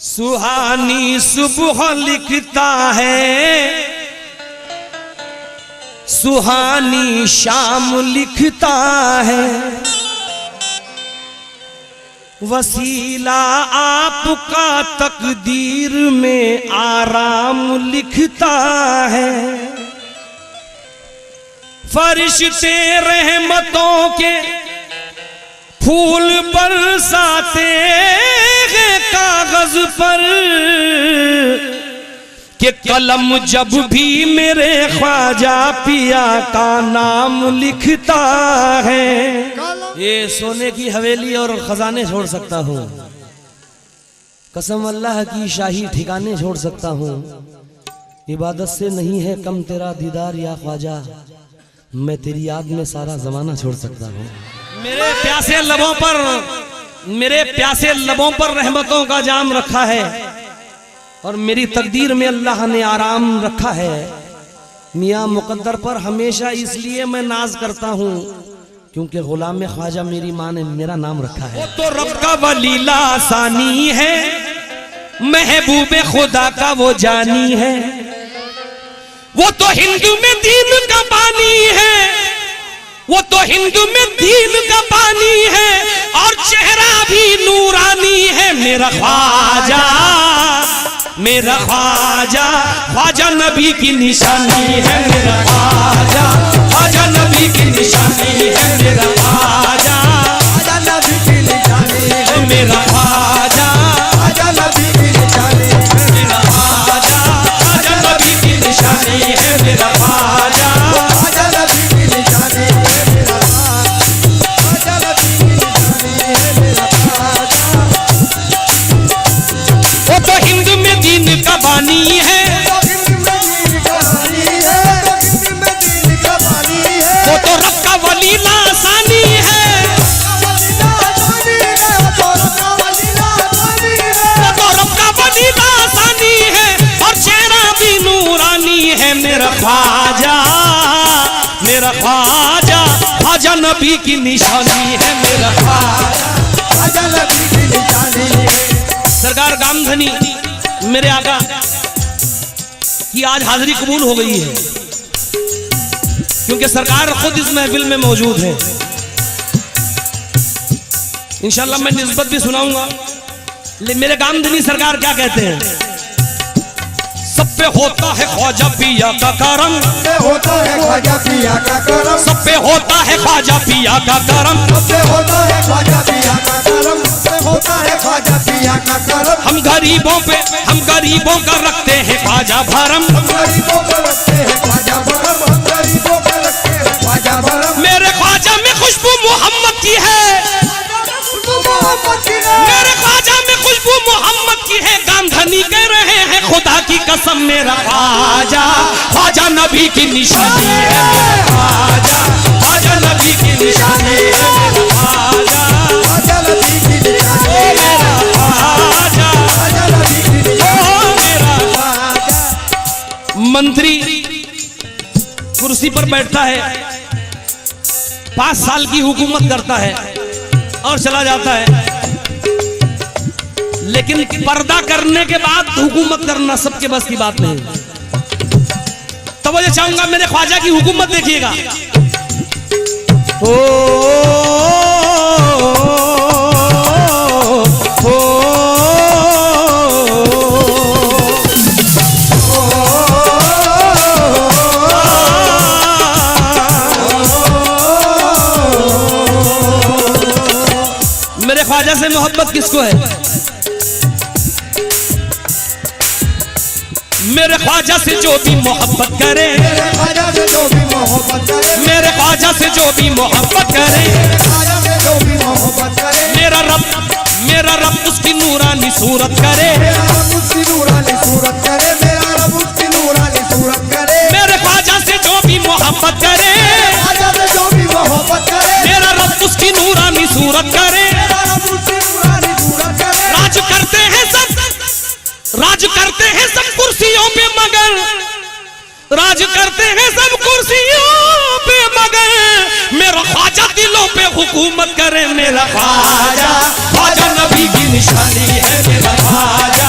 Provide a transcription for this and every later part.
सुहानी सुबह लिखता है, सुहानी शाम लिखता है, वसीला आपका तकदीर में आराम लिखता है। फरिश्ते रहमतों के फूल बरसाते हैं कागज पर, कि कलम जब भी मेरे ख्वाजा पिया का नाम लिखता है। ये सोने की हवेली और खजाने छोड़ सकता हूँ, कसम अल्लाह की शाही ठिकाने छोड़ सकता हूँ। इबादत से नहीं है कम तेरा दीदार या ख्वाजा, मैं तेरी याद में सारा जमाना छोड़ सकता हूँ। मेरे प्यासे लबों पर रहमतों का जाम रखा है, और मेरी तकदीर में अल्लाह ने आराम रखा है। मियाँ मुकद्दर पर हमेशा इसलिए मैं नाज करता हूँ क्योंकि गुलाम ख्वाजा मेरी माँ ने मेरा नाम रखा है। वो तो रब का वलीला आसानी है, महबूब खुदा का वो जानी है। वो तो हिंदू में दीन का पानी है, वो तो हिंदू में दीन का पानी है, और चेहरा भी नूरानी है। मेरा ख्वाजा, मेरा ख्वाजा, ख्वाजा नबी की निशानी है। मेरा ख्वाजा, ख्वाजा नबी की निशानी है। मेरा ख्वाजा, ख्वाजा नबी की निशानी है। मेरा ख्वाजा, ख्वाजा नबी की निशानी है। मेरा ख्वाजा, ख्वाजा नबी की निशानी है। मेरा ख्वाजा, ख्वाजा नबी की निशानी है। मेरा ख्वाजा नबी की निशानी है। मेरा ख्वाजा, वो तो हिंदू में दीन का बानी है, वो तो रब का वली लासानी है, वो तो रब का वली लासानी है, और चेहरा भी नूरानी है। मेरा ख्वाजा, मेरा ख्वाजा, ख्वाजा नबी की निशानी है। मेरा ख्वाजा, ख्वाजा नबी की निशानी है। सरकार गामधनी मेरे आका की आज हाजिरी कबूल हो गई है, क्योंकि सरकार खुद इस महफिल में मौजूद है। इंशाल्लाह मैं निस्बत भी सुनाऊंगा। मेरे गामधनी सरकार क्या कहते हैं? सब पे होता है ख्वाजा पिया का करम, सब पे होता है ख्वाजा पिया का करम, सब पे होता है ख्वाजा पिया का करम, सब पे होता है ख्वाजा पिया का करम, सब पे होता है ख्वाजा पिया का करम। हम गरीबों का रखते हैं ख्वाजा भरम, हम गरीबों का रखते हैं ख्वाजा भरम, हम गरीबों का रखते हैं ख्वाजा भरम। मेरे ख्वाजा में खुशबू मोहम्मद की है, मेरे ख्वाजा में खुशबू मोहम्मद की है। गामधनी कह रहे हैं खुदा की कसम, मेरा ख्वाजा, ख्वाजा नबी की निशानी है। मेरा ख्वाजा, ख्वाजा नबी की निशानी है। मेरा ख्वाजा, ख्वाजा नबी की निशानी है। मेरा ख्वाजा, ख्वाजा नबी की निशानी है। मेरा ख्वाजा। मंत्री कुर्सी पर बैठता है, 5 साल की हुकूमत करता है और चला जाता है, लेकिन पर्दा करने के बाद हुकूमत करना सबके बस की बात नहीं। तो मुझे चाहूंगा मेरे ख्वाजा की हुकूमत देखिएगा। मेरे ख्वाजा से मोहब्बत किसको है? मेरे ख्वाजा से जो भी मोहब्बत करे, मेरे ख्वाजा से जो भी मोहब्बत करे, मेरे ख्वाजा से जो भी मोहब्बत करे, मेरा रब उसकी नूरानी सूरत करे, मेरा रब उसकी नूरानी सूरत करे, मेरा रब उसकी नूरानी सूरत करे। मेरे ख्वाजा से जो भी मोहब्बत करे, ख्वाजा से जो भी मोहब्बत करे, मेरा रब उसकी नूरानी सूरत करे, मेरा रब उसकी नूरानी सूरत करे। राज करते हैं सब, राज करते हैं सब कुर्सियों पे मगर, राज करते हैं सब कुर्सियों पे मगर, मेरा ख्वाजा दिलों पे हुकूमत करे। मेरा ख्वाजा, ख्वाजा नबी की निशानी है। मेरा ख्वाजा,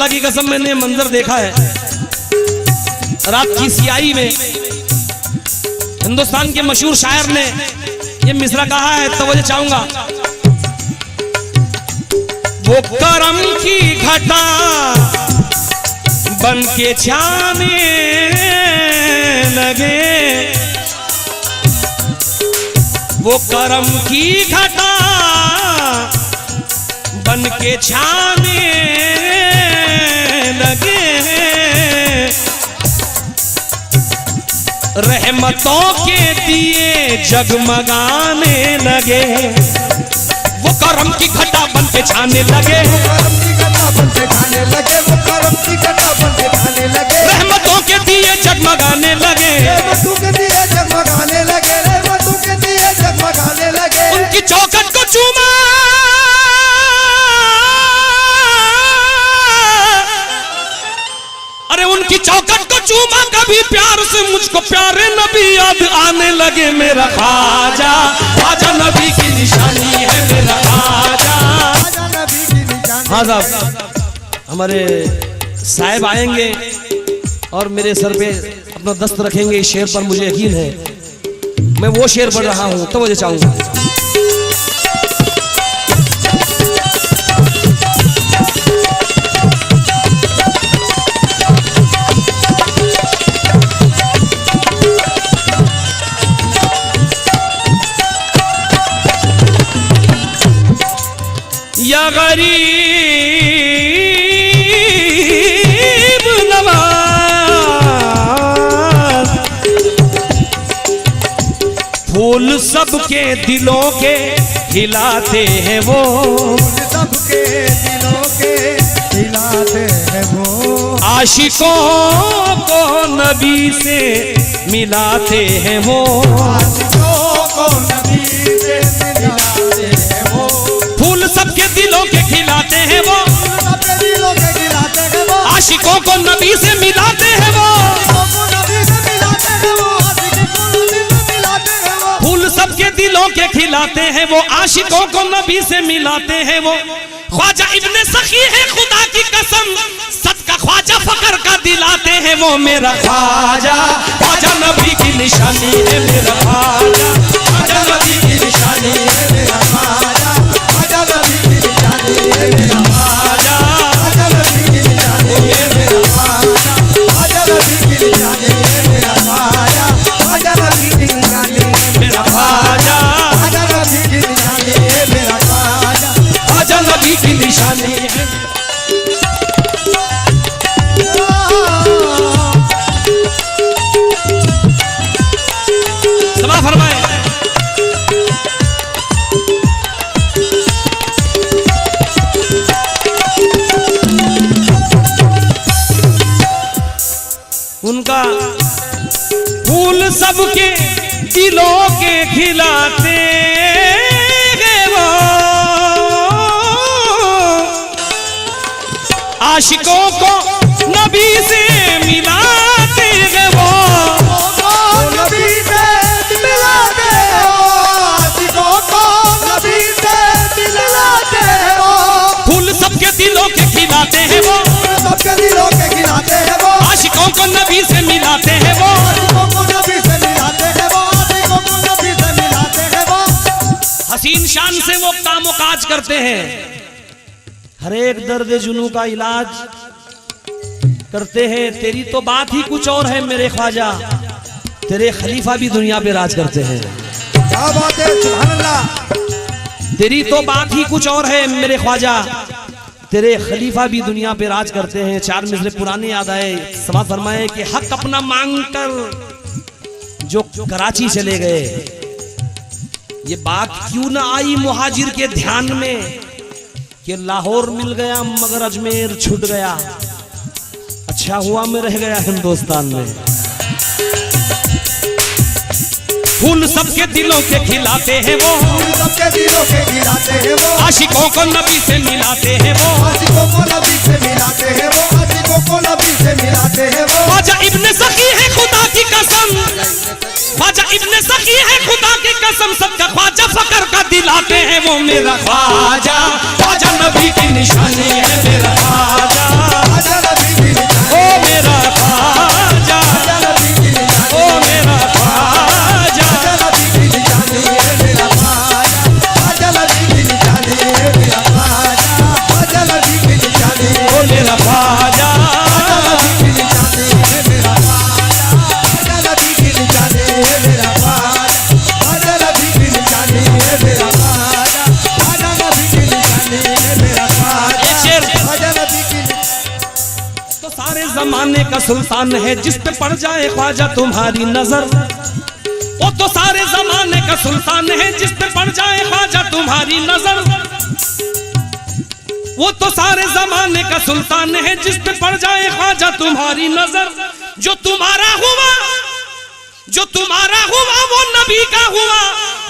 अल्लाह की कसम मैंने मंजर देखा है रात की सियाही में। हिंदुस्तान के मशहूर शायर ने ये मिसरा कहा है, तवज्जो चाहूंगा। वो करम की घटा बन के छाने लगे, वो करम की घटा बन के छाने लगे, रहमतों के दिए जगमगाने लगे। वो करम की घटा बन के छाने लगे, रहमतों के दिए जगमगाने लगे, उनकी चौखट को चूमा, अरे उनकी चौखट को चूमा, कभी प्यार से मुझको प्यारे नबी याद आने लगे। मेरा ख्वाजा ख्वाजा नबी की निशानी है मेरा ख्वाजा। हाँ साहब, हमारे साहिब आएंगे और मेरे सर पे अपना दस्त रखेंगे। इस शेर पर मुझे यकीन है, मैं वो शेर पढ़ रहा हूँ, तो मुझे चाहूंगा। या गरीब नवाज, फूल सबके दिलों के खिलाते हैं वो, सबके दिलों के खिलाते हैं वो, आशिकों को नबी से मिलाते हैं वो, आशिकों को नबी से मिलाते हैं वो, फूल सबके दिलों के खिलाते हैं वो, आशिकों को नबी से मिलाते हैं वो, फूल सबके दिलों के खिलाते हैं वो, आशिकों को नबी से मिलाते हैं वो। ख्वाजा इब्ने सखी है खुदा की कसम, सदका ख्वाजा फकर का दिलाते हैं वो। मेरा ख्वाजा ख्वाजा नबी की निशानी है मेरा ख्वाजा, ख्वाजा नबी की निशानी है मेरा ख्वाजा, ख्वाजा नबी की निशानी है मेरा ख्वाजा, ख्वाजा नबी की निशानी है मेरा ख्वाजा, ख्वाजा नबी की निशानी है मेरा ख्वाजा, ख्वाजा नबी की निशानी है मेरा ख्वाजा, ख्वाजा नबी की निशानी है मेरा ख्वाजा, ख्वाजा नबी की निशानी है। समा फरमाए। उनका फूल सबके दिलों के खिलाते हैं वो, आशिकों को नबी से मिलाते हैं वो, नबी से मिलाते हैं वो, आशिकों को नबी से मिलाते हैं वो, फूल सबके दिलों के खिलाते हैं वो, सबके दिलों के खिलाते हैं वो, आशिकों को नबी से मिलाते हैं वो, आशिकों को नबी से मिलाते हैं वो, आशिकों को नबी से मिलाते हैं वो। हसीन शान से वो काम काज करते हैं, हर एक दर्द जुनू का इलाज करते हैं। तेरी तो बात ही कुछ और है मेरे ख्वाजा, तेरे खलीफा भी दुनिया पे राज करते हैं। क्या बात है, सुभान अल्लाह। तेरी तो बात ही कुछ और है मेरे ख्वाजा, तेरे खलीफा भी दुनिया पे राज करते हैं। चार मिसरे पुराने याद आए। समा फरमाए कि हक अपना मांग कर जो कराची चले गए, ये बात क्यों ना आई मुहाजिर के ध्यान में कि लाहौर मिल गया मगर अजमेर छूट गया, अच्छा हुआ मैं रह गया हिंदुस्तान में। फूल सबके दिलों के खिलाते हैं वो, सबके दिलों के खिलाते हैं वो, आशिकों को नबी से मिलाते हैं वो, आशिकों को नबी से मिलाते हैं वो, आशिकों को नबी से मिलाते हैं वो। ख्वाजा इब्ने सखी है खुदा की कसम, ख्वाजा इब्ने सखी है खुदा की कसम, सबका ख्वाजा फकर का दिलाते हैं वो। मेरा ख्वाजा ख्वाजा नबी की निशानी है मेरा ख्वाजा, जमाने का सुल्तान है, जिस पे पड़ जाए ख्वाजा तुम्हारी नजर। वो तो सारे जमाने का सुल्तान है, जिस पे पड़ जाए ख्वाजा तुम्हारी नजर। वो तो सारे जमाने का सुल्तान है, जिस पे पड़ जाए ख्वाजा तुम्हारी नजर। जो तुम्हारा हुआ वो नबी का हुआ।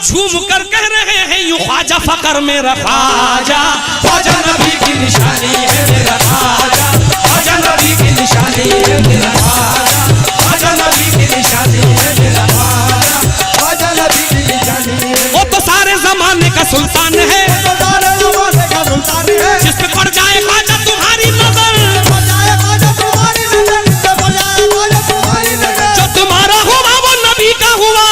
झूम कर कह रहे हैं यूं ख्वाजा फकर मेरा ख्वाजा, ख्वाजा नबी की निशानी है मेरा ख्वाजा, ख्वाजा नबी की निशानी है मेरा ख्वाजा, ख्वाजा नबी की निशानी है मेरा ख्वाजा, ख्वाजा नबी की निशानी है। वो तो सारे जमाने का सुल्तान है, जिस पे पड़ जाए ख्वाजा तुम्हारी नजर। जो तुम्हारा हुआ वो नबी का हुआ,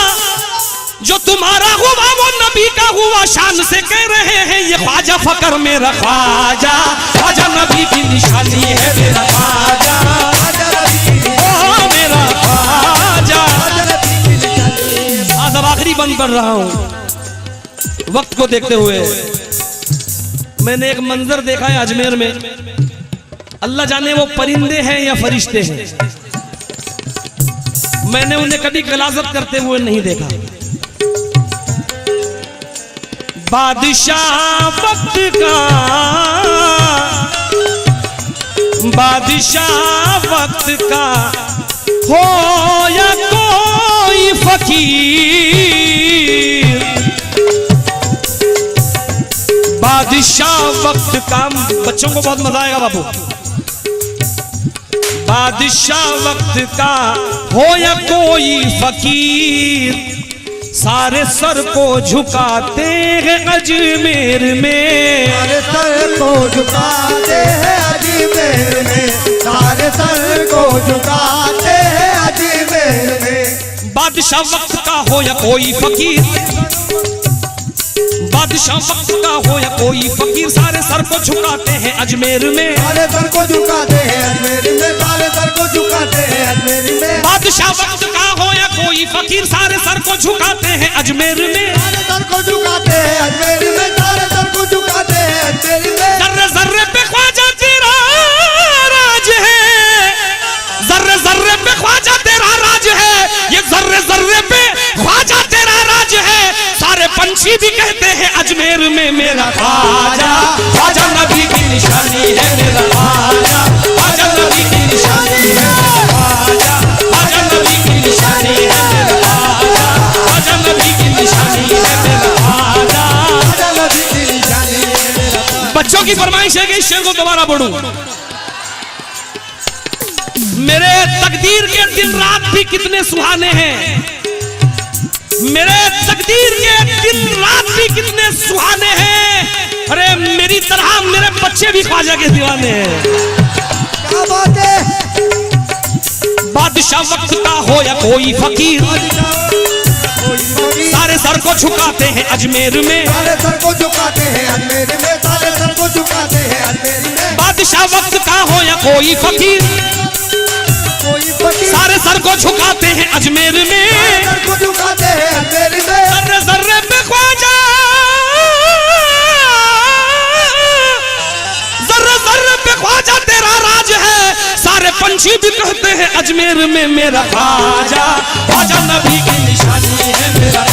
जो तुम्हारा हुआ वो नबी का हुआ। शान से कह रहे हैं ये ख्वाजा फकर मेरा ख्वाजा, ख्वाजा नबी की निशानी है मेरा ख्वाजा, ओ मेरा ख्वाजा। आज अब आखिरी बंद कर रहा हूं वक्त को देखते हुए। मैंने एक मंजर देखा है अजमेर में, अल्लाह जाने वो परिंदे हैं या फरिश्ते हैं, मैंने उन्हें कभी गलाजत करते हुए नहीं देखा। बादशाह वक्त का, बादशाह वक्त का हो या कोई फकीर, बादशाह वक्त का। बच्चों को बहुत मजा आएगा बाबू। बादशाह वक्त का हो या कोई फकीर, सारे सर को झुकाते हैं अजमेर में, सारे सर को झुकाते हैं अजमेर में, सारे सर को झुकाते हैं अजमेर में। बादशाह वक्त का हो या कोई फकीर, बादशाह वक्त का हो या कोई फकीर, सारे सर को झुकाते हैं अजमेर में, सारे सर को झुकाते हैं अजमेर में, सारे सर को झुकाते हैं अजमेर में। बादशाह वक्त का हो या कोई फकीर, सारे सर को झुकाते हैं अजमेर में, सारे सर को झुकाते हैं अजमेर में, सारे सर को झुकाते हैं अजमेर में। जर्रे जर्रे पे ख्वाजा तेरा राज है, जर्रे जर्रे पे ख्वाजा तेरा राज है, ये जर्रे जर्रे पे ख्वाजा तेरा राज है। सारे पंछी भी कहते हैं अजमेर में मेरा ख्वाजा, ख्वाजा नबी की निशानी है मेरा ख्वाजा, ख्वाजा नबी की निशानी है मेरा ख्वाजा, ख्वाजा नबी की निशानी है मेरा ख्वाजा, ख्वाजा नबी की निशानी है मेरा ख्वाजा, ख्वाजा नबी की निशानी है मेरा ख्वाजा। बच्चों की फरमाइश है कि इस शेर को दोबारा पढ़ूं। मेरे तकदीर के दिन रात भी कितने सुहाने हैं, मेरे तकदीर के दिन रात भी कितने सुहाने हैं। अरे मेरी तरह मेरे बच्चे भी ख्वाजा के दीवाने हैं। क्या बात है। बादशाह वक्त का हो या कोई फकीर, सारे सर को झुकाते हैं अजमेर में, सारे सर को झुकाते हैं अजमेर में, सारे सर को झुकाते हैं अजमेर में। बादशाह वक्त का हो या कोई फकीर, कोई फकीर सारे सर को झुकाते हैं अजमेर में, सर को झुकाते हैं अजमेर में। जर्रे जर्रे पे ख्वाजा, जर्रे जर्रे पे ख्वाजा तेरा राज है। सारे पंछी भी कहते हैं अजमेर में मेरा ख्वाजा, ख्वाजा नबी की निशानी है मेरा